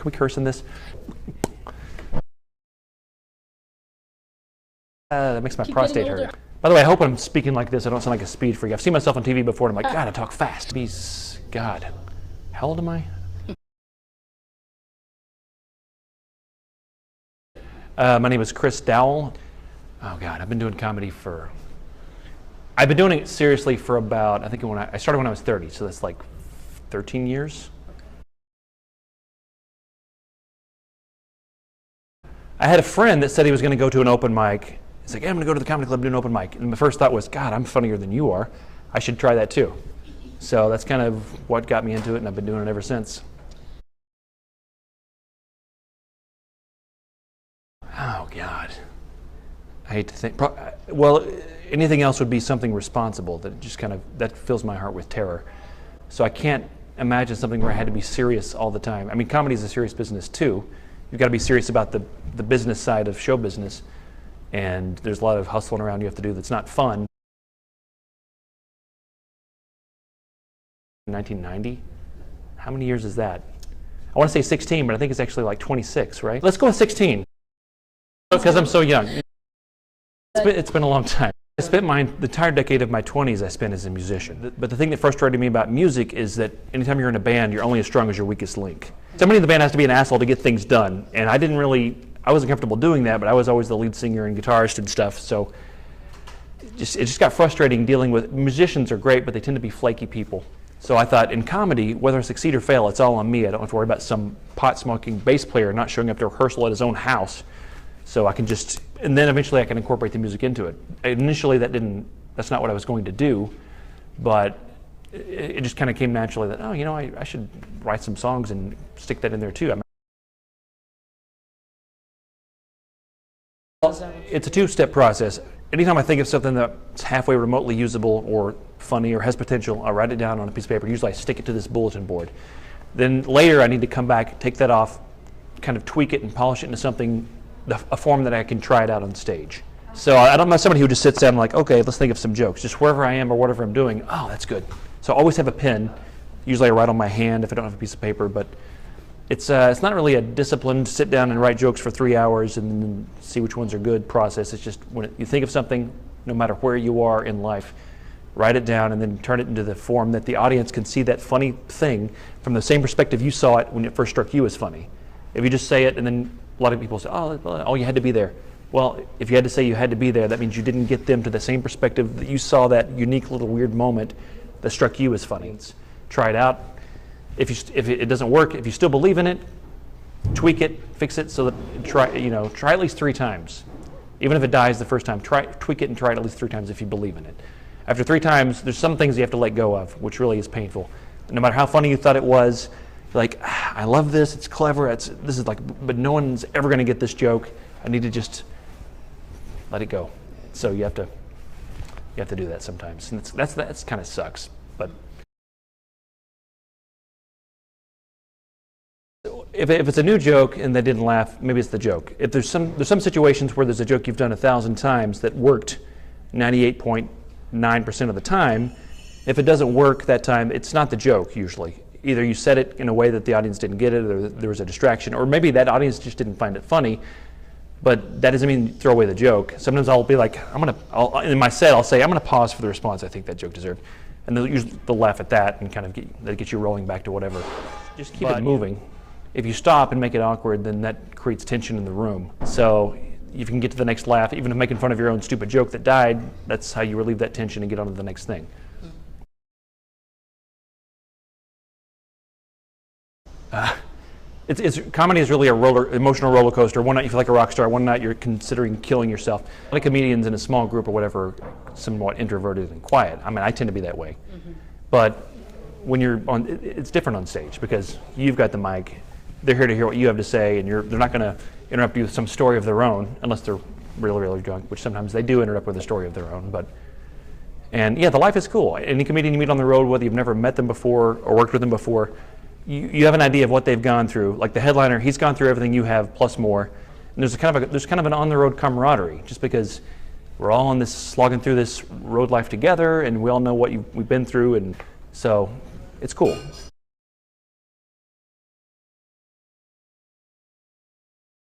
can we curse in this? That makes my prostate hurt. By the way, I hope I'm speaking like this. I don't sound like a speed freak. I've seen myself on TV before, and I'm like, God, I talk fast. God, how old am I? My name is Chris Dowell. Oh God, I've been doing comedy I've been doing it seriously for about, I think I started when I was 30, so that's like 13 years. I had a friend that said he was going to go to an open mic. He's like, hey, I'm going to go to the comedy club and do an open mic. And my first thought was, God, I'm funnier than you are. I should try that too. So that's kind of what got me into it, and I've been doing it ever since. Oh God, I hate to think. Well, anything else would be something responsible that just that fills my heart with terror. So I can't imagine something where I had to be serious all the time. I mean, comedy is a serious business too. You've got to be serious about the business side of show business, and there's a lot of hustling around you have to do that's not fun. 1990? How many years is that? I want to say 16, but I think it's actually like 26, right? Let's go with 16. Because I'm so young. It's been a long time. I spent the entire decade of my 20s I spent as a musician. But the thing that frustrated me about music is that anytime you're in a band, you're only as strong as your weakest link. Somebody in the band has to be an asshole to get things done. And I wasn't comfortable doing that, but I was always the lead singer and guitarist and stuff. So it just got frustrating dealing with, musicians are great, but they tend to be flaky people. So I thought in comedy, whether I succeed or fail, it's all on me. I don't have to worry about some pot-smoking bass player not showing up to rehearsal at his own house. So I can and then eventually I can incorporate the music into it. Initially that's not what I was going to do, but it just kind of came naturally that, oh, you know, I should write some songs and stick that in there too. It's a two-step process. Anytime I think of something that's halfway remotely usable or funny or has potential, I'll write it down on a piece of paper. Usually I stick it to this bulletin board. Then later I need to come back, take that off, kind of tweak it and polish it into something, a form that I can try it out on stage. So I'm not somebody who just sits down and like, okay, let's think of some jokes. Just wherever I am or whatever I'm doing, oh, that's good. So I always have a pen. Usually I write on my hand if I don't have a piece of paper, but it's not really a disciplined sit down and write jokes for 3 hours and then see which ones are good process. It's just when you think of something, no matter where you are in life, write it down and then turn it into the form that the audience can see that funny thing from the same perspective you saw it when it first struck you as funny. If you just say it and then a lot of people say, oh, you had to be there. Well, if you had to say you had to be there, that means you didn't get them to the same perspective that you saw that unique little weird moment that struck you as funny. Try it out. If it doesn't work, if you still believe in it, tweak it, fix it, so that try at least 3 times. Even if it dies the first time, tweak it and try it at least 3 times if you believe in it. After 3 times, there's some things you have to let go of, which really is painful. No matter how funny you thought it was, like, I love this, it's clever, this is like, but no one's ever going to get this joke. I need to just let it go. So you have to do that sometimes, and that's kind of sucks. But if it's a new joke and they didn't laugh, maybe it's the joke. If there's some situations where there's a joke you've done 1,000 times that worked 98.9% of the time. If it doesn't work that time, it's not the joke usually. Either you said it in a way that the audience didn't get it, or there was a distraction, or maybe that audience just didn't find it funny, but that doesn't mean you throw away the joke. Sometimes I'll be like, in my set, I'll say, I'm gonna pause for the response I think that joke deserved. And they'll laugh at that and kind of that gets you rolling back to whatever. Just keep it moving. If you stop and make it awkward, then that creates tension in the room. So if you can get to the next laugh, even if making fun of your own stupid joke that died, that's how you relieve that tension and get on to the next thing. Comedy is really emotional roller coaster. One night you feel like a rock star, one night you're considering killing yourself. A lot of comedians in a small group or whatever are somewhat introverted and quiet. I mean, I tend to be that way. Mm-hmm. But when you're it's different on stage because you've got the mic. They're here to hear what you have to say, and they're not going to interrupt you with some story of their own unless they're really, really drunk, which sometimes they do interrupt with a story of their own. And yeah, the life is cool. Any comedian you meet on the road, whether you've never met them before or worked with them before, you have an idea of what they've gone through. Like the headliner, he's gone through everything you have plus more. And there's kind of an on-the-road camaraderie, just because we're all slogging through this road life together, and we all know what we've been through, and so it's cool.